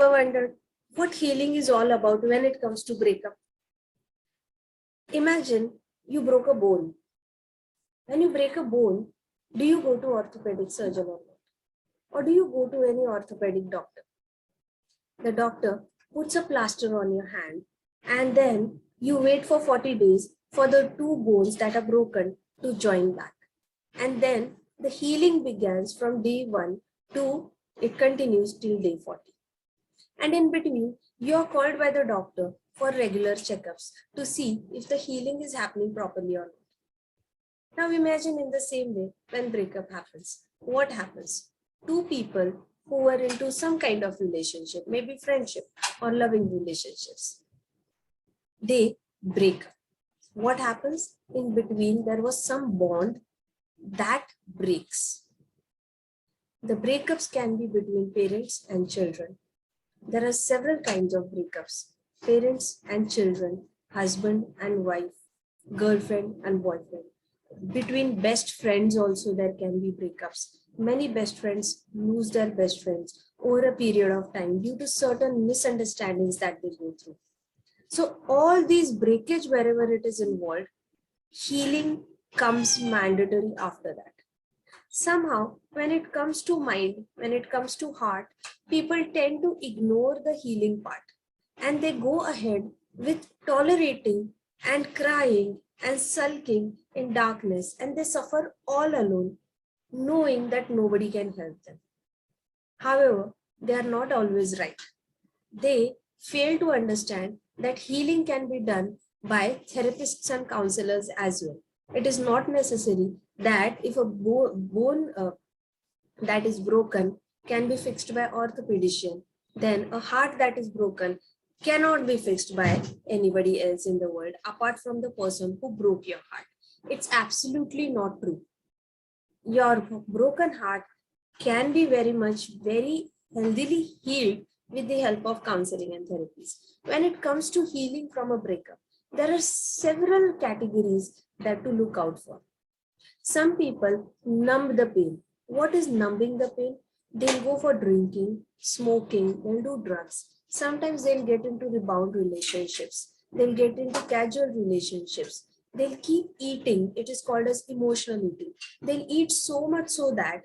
ever wondered what healing is all about when it comes to breakup? Imagine you broke a bone. When you break a bone, do you go to orthopedic surgeon or not? Or do you go to any orthopedic doctor? The doctor puts a plaster on your hand and then you wait for 40 days for the two bones that are broken to join back. And then the healing begins from day 1 to it continues till day 40. And in between, you are called by the doctor for regular checkups to see if the healing is happening properly or not. Now imagine in the same way when breakup happens. What happens? Two people who were into some kind of relationship, maybe friendship or loving relationships, they break up. What happens? In between, there was some bond that breaks. The breakups can be between parents and children. There are several kinds of breakups: parents and children, husband and wife, girlfriend and boyfriend. Between best friends also there can be breakups. Many best friends lose their best friends over a period of time due to certain misunderstandings that they go through. So all these breakage, wherever it is involved, healing comes mandatory after that. Somehow, when it comes to mind, when it comes to heart, people tend to ignore the healing part and they go ahead with tolerating and crying and sulking in darkness, and they suffer all alone, knowing that nobody can help them. However, they are not always right. They fail to understand that healing can be done by therapists and counselors as well. It is not necessary that if a bone that is broken can be fixed by orthopedician, then a heart that is broken cannot be fixed by anybody else in the world apart from the person who broke your heart. It's absolutely not true. Your broken heart can be very healthily healed with the help of counseling and therapies. When it comes to healing from a breakup, there are several categories that to look out for. Some people numb the pain. What is numbing the pain? They'll go for drinking, smoking, they'll do drugs. Sometimes they'll get into rebound relationships. They'll get into casual relationships. They'll keep eating. It is called as emotional eating. They'll eat so much so that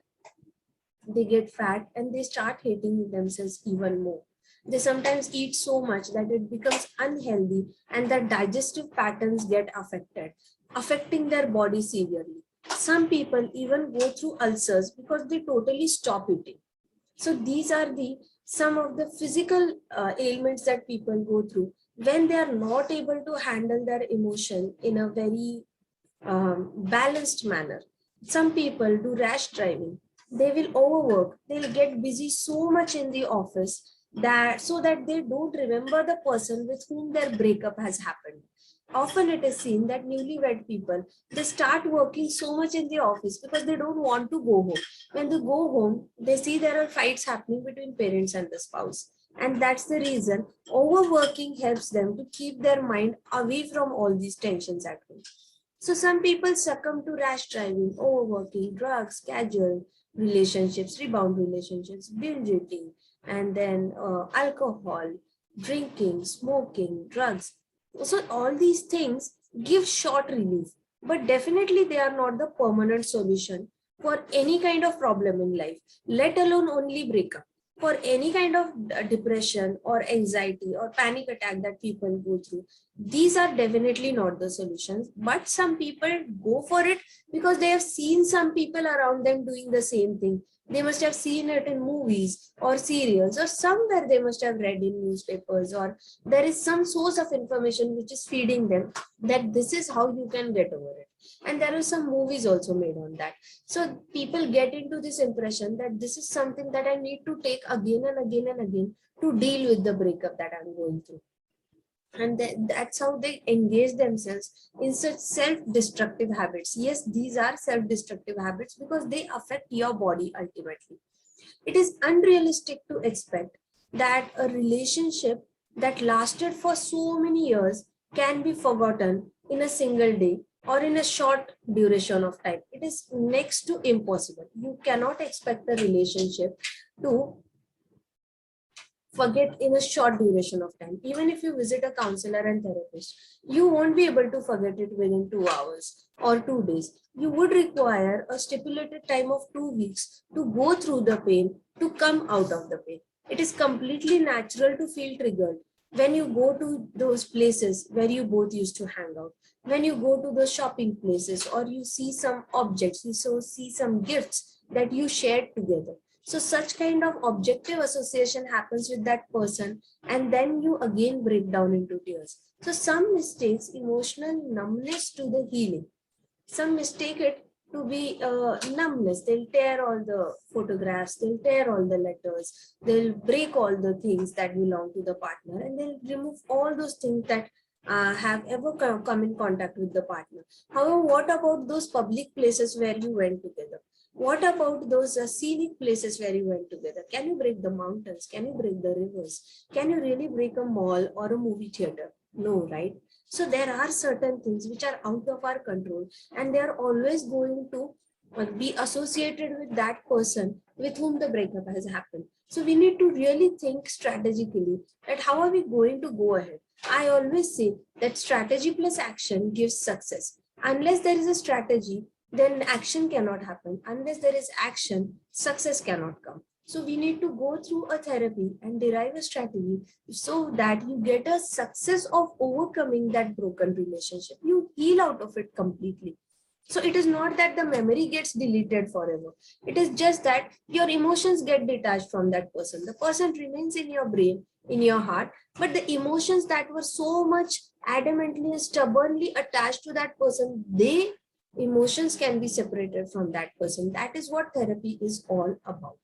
they get fat and they start hating themselves even more. They sometimes eat so much that it becomes unhealthy and their digestive patterns get affected, affecting their body severely. Some people even go through ulcers because they totally stop eating. So these are some of the physical ailments that people go through when they are not able to handle their emotion in a very balanced manner. Some people do rash driving. They will overwork. They'll get busy so much in the office that so that they don't remember the person with whom their breakup has happened. Often it is seen that newlywed people, they start working so much in the office because they don't want to go home. When they go home, they see there are fights happening between parents and the spouse. And that's the reason overworking helps them to keep their mind away from all these tensions at home. So some people succumb to rash driving, overworking, drugs, casual relationships, rebound relationships, binge eating, and then alcohol, drinking, smoking, drugs. So all these things give short relief, but definitely they are not the permanent solution for any kind of problem in life, let alone only breakup. For any kind of depression or anxiety or panic attack that people go through, these are definitely not the solutions. But some people go for it because they have seen some people around them doing the same thing. They must have seen it in movies or serials, or somewhere they must have read in newspapers, or there is some source of information which is feeding them that this is how you can get over it. And there are some movies also made on that. So people get into this impression that this is something that I need to take again and again and again to deal with the breakup that I'm going through. And that's how they engage themselves in such self-destructive habits. Yes, these are self-destructive habits because they affect your body ultimately. It is unrealistic to expect that a relationship that lasted for so many years can be forgotten in a single day or in a short duration of time. It is next to impossible. You cannot expect a relationship to forget in a short duration of time. Even if you visit a counselor and therapist, you won't be able to forget it within 2 hours or 2 days. You would require a stipulated time of 2 weeks to go through the pain, to come out of the pain. It is completely natural to feel triggered when you go to those places where you both used to hang out, when you go to the shopping places, or you see some objects, you so see some gifts that you shared together. So such kind of objective association happens with that person, and then you again break down into tears. So some mistakes emotional numbness to the healing. Some mistake it to be numbness. They'll tear all the photographs, they'll tear all the letters, they'll break all the things that belong to the partner, and they'll remove all those things that have ever come in contact with the partner. However, what about those public places where you went together? What about those scenic places where you went together? Can you break the mountains? Can you break the rivers? Can you really break a mall or a movie theater? No, right? So there are certain things which are out of our control, and they are always going to be associated with that person with whom the breakup has happened. So we need to really think strategically that how are we going to go ahead. I always say that strategy plus action gives success. Unless there is a strategy, then action cannot happen. Unless there is action, success cannot come. So we need to go through a therapy and derive a strategy so that you get a success of overcoming that broken relationship. You heal out of it completely. So it is not that the memory gets deleted forever. It is just that your emotions get detached from that person. The person remains in your brain, in your heart, but the emotions that were so much adamantly and stubbornly attached to that person, emotions can be separated from that person. That is what therapy is all about.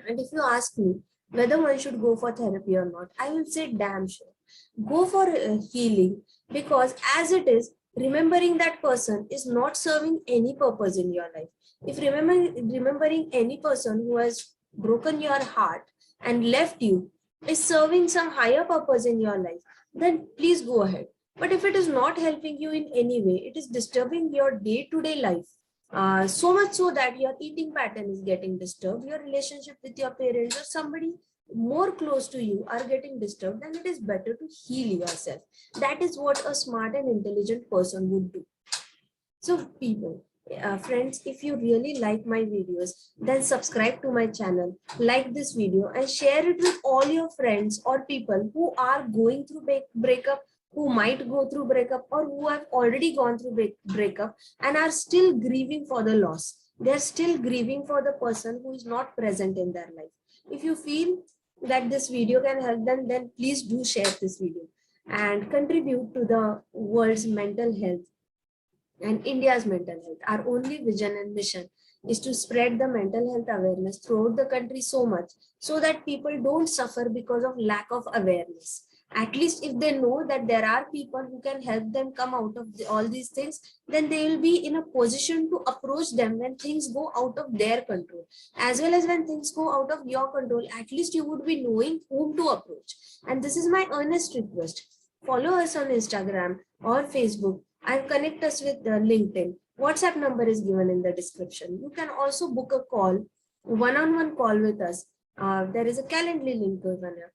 And if you ask me whether one should go for therapy or not, I will say damn sure. Go for healing, because as it is, remembering that person is not serving any purpose in your life. If remembering any person who has broken your heart and left you is serving some higher purpose in your life, then please go ahead. But if it is not helping you in any way, it is disturbing your day-to-day life, so much so that your eating pattern is getting disturbed, your relationship with your parents or somebody more close to you are getting disturbed, then it is better to heal yourself. That is what a smart and intelligent person would do. So people, friends, if you really like my videos, then subscribe to my channel, like this video, and share it with all your friends or people who are going through breakup, who might go through breakup, or who have already gone through breakup and are still grieving for the loss. They're still grieving for the person who is not present in their life. If you feel that this video can help them, then please do share this video and contribute to the world's mental health and India's mental health. Our only vision and mission is to spread the mental health awareness throughout the country so much so that people don't suffer because of lack of awareness. At least if they know that there are people who can help them come out of all these things, then they will be in a position to approach them when things go out of their control. As well as when things go out of your control, at least you would be knowing whom to approach. And this is my earnest request. Follow us on Instagram or Facebook and connect us with LinkedIn. WhatsApp number is given in the description. You can also book a call, one-on-one call with us. There is a Calendly link given here.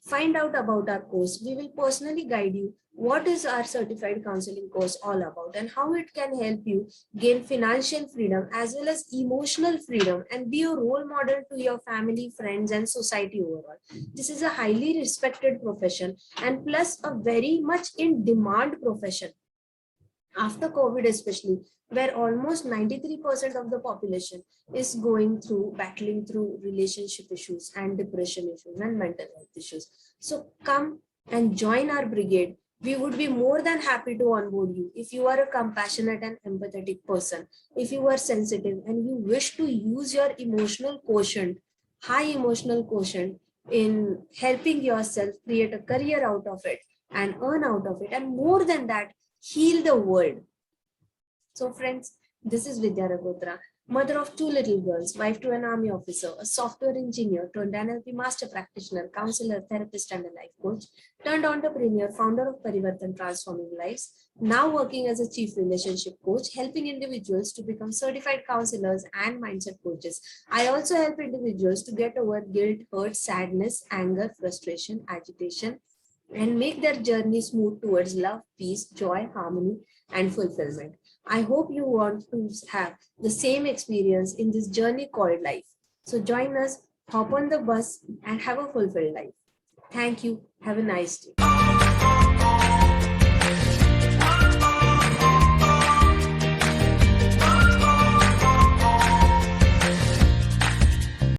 Find out about our course. We will personally guide you what is our certified counseling course all about and how it can help you gain financial freedom as well as emotional freedom and be a role model to your family, friends, and society overall. This is a highly respected profession and plus a very much in demand profession after COVID, especially, where almost 93% of the population is battling through relationship issues and depression issues and mental health issues. So come and join our brigade. We would be more than happy to onboard you if you are a compassionate and empathetic person, if you are sensitive and you wish to use your emotional quotient, high emotional quotient, in helping yourself create a career out of it and earn out of it, and more than that, heal the world. So friends, this is Vidya Ragotra. Mother of two little girls, wife to an army officer, a software engineer, turned NLP master practitioner, counselor, therapist, and a life coach, turned entrepreneur, founder of Parivartan Transforming Lives, now working as a chief relationship coach, helping individuals to become certified counselors and mindset coaches. I also help individuals to get over guilt, hurt, sadness, anger, frustration, agitation, and make their journey smooth towards love, peace, joy, harmony, and fulfillment. I hope you want to have the same experience in this journey called life. So join us, hop on the bus, and have a fulfilled life. Thank you. Have a nice day.